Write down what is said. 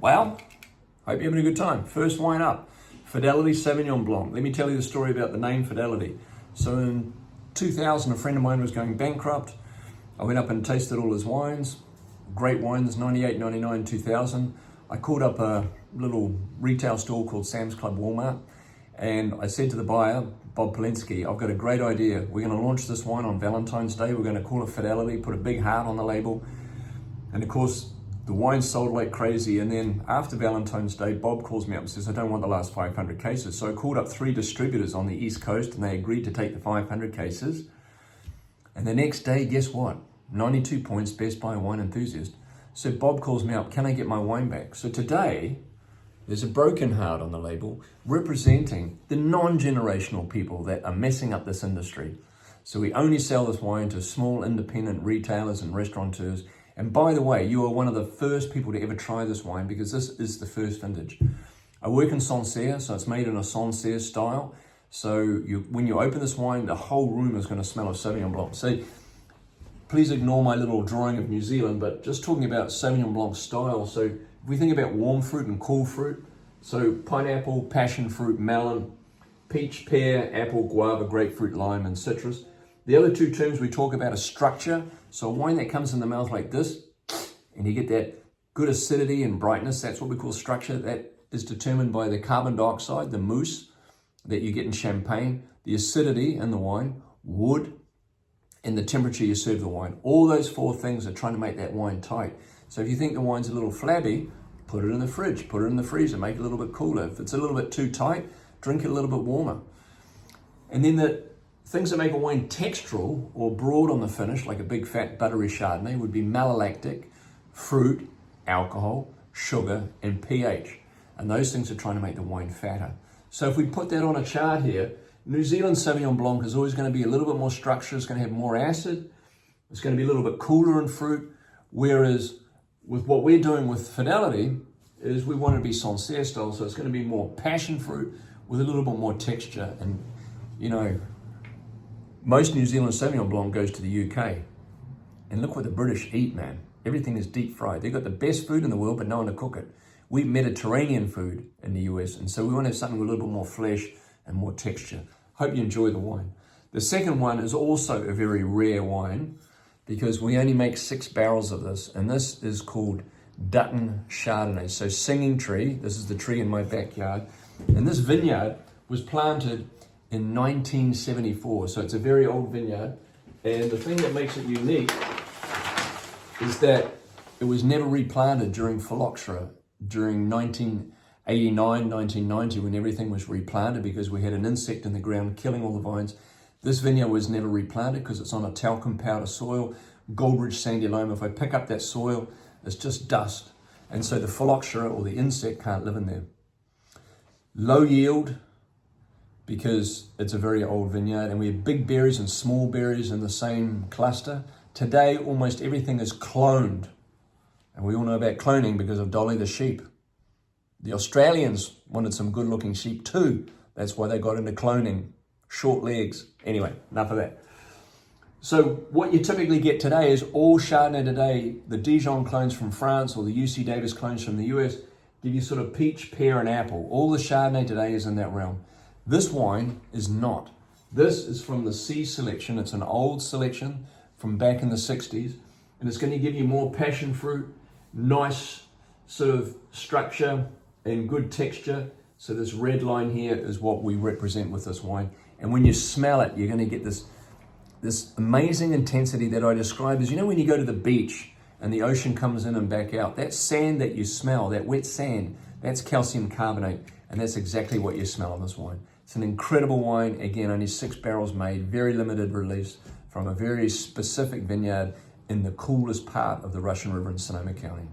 Well, hope you're having a good time. First wine up, Fidelity Sauvignon Blanc. Let me tell you the story about the name Fidelity. So in 2000, a friend of mine was going bankrupt. I went up and tasted all his wines. Great wines, 98, 99, 2000. I called up a little retail store called Sam's Club Walmart, and I said to the buyer, Bob Polensky, I've got a great idea. We're going to launch this wine on Valentine's Day. We're going to call it Fidelity, put a big heart on the label. And of course, the wine sold like crazy. And then after Valentine's Day, Bob calls me up and says, I don't want the last 500 cases. So I called up 3 distributors on the East Coast, and they agreed to take the 500 cases. And the next day, guess what? 92 points, Best Buy Wine Enthusiast. So Bob calls me up, can I get my wine back? So today, there's a broken heart on the label representing the non-generational people that are messing up this industry. So we only sell this wine to small independent retailers and restaurateurs. And by the way, you are one of the first people to ever try this wine because this is the first vintage. I work in Sancerre, so it's made in a Sancerre style. So when you open this wine, the whole room is going to smell of Sauvignon Blanc. So please ignore my little drawing of New Zealand, but just talking about Sauvignon Blanc style. So if we think about warm fruit and cool fruit, so pineapple, passion fruit, melon, peach, pear, apple, guava, grapefruit, lime, and citrus. The other 2 terms we talk about are structure. So a wine that comes in the mouth like this, and you get that good acidity and brightness, that's what we call structure. That is determined by the carbon dioxide, the mousse that you get in champagne, the acidity in the wine, wood, and the temperature you serve the wine. All those 4 things are trying to make that wine tight. So if you think the wine's a little flabby, put it in the fridge, put it in the freezer, make it a little bit cooler. If it's a little bit too tight, drink it a little bit warmer. And then the things that make a wine textural or broad on the finish, like a big fat buttery Chardonnay, would be malolactic, fruit, alcohol, sugar, and pH. And those things are trying to make the wine fatter. So if we put that on a chart here, New Zealand Sauvignon Blanc is always going to be a little bit more structure. It's going to have more acid. It's going to be a little bit cooler in fruit. Whereas with what we're doing with Fidelity is we want to be Sancerre style. So it's going to be more passion fruit with a little bit more texture. And, you know, most New Zealand Sauvignon Blanc goes to the UK. And look what the British eat, man. Everything is deep fried. They've got the best food in the world, but no one to cook it. We eat Mediterranean food in the US. And so we want to have something with a little bit more flesh and more texture. Hope you enjoy the wine. The second one is also a very rare wine because we only make 6 barrels of this. And this is called Dutton Chardonnay. So Singing Tree, this is the tree in my backyard. And this vineyard was planted in 1974, so it's a very old vineyard. And the thing that makes it unique is that it was never replanted during phylloxera, during 1989, 1990, when everything was replanted because we had an insect in the ground killing all the vines. This vineyard was never replanted because it's on a talcum powder soil, Goldridge sandy loam. If I pick up that soil, it's just dust. And so the phylloxera or the insect can't live in there. Low yield, because it's a very old vineyard, and we have big berries and small berries in the same cluster. Today, almost everything is cloned. And we all know about cloning because of Dolly the sheep. The Australians wanted some good looking sheep too. That's why they got into cloning. Short legs. Anyway, enough of that. So what you typically get today is all Chardonnay today, the Dijon clones from France or the UC Davis clones from the US, give you sort of peach, pear, and apple. All the Chardonnay today is in that realm. This wine is not. This is from the C selection. It's an old selection from back in the 60s. And it's going to give you more passion fruit, nice sort of structure and good texture. So this red line here is what we represent with this wine. And when you smell it, you're going to get this amazing intensity that I describe as, you know, when you go to the beach and the ocean comes in and back out, that sand that you smell, that wet sand, that's calcium carbonate. And that's exactly what you smell in this wine. It's an incredible wine. Again, only 6 barrels made, very limited release from a very specific vineyard in the coolest part of the Russian River in Sonoma County.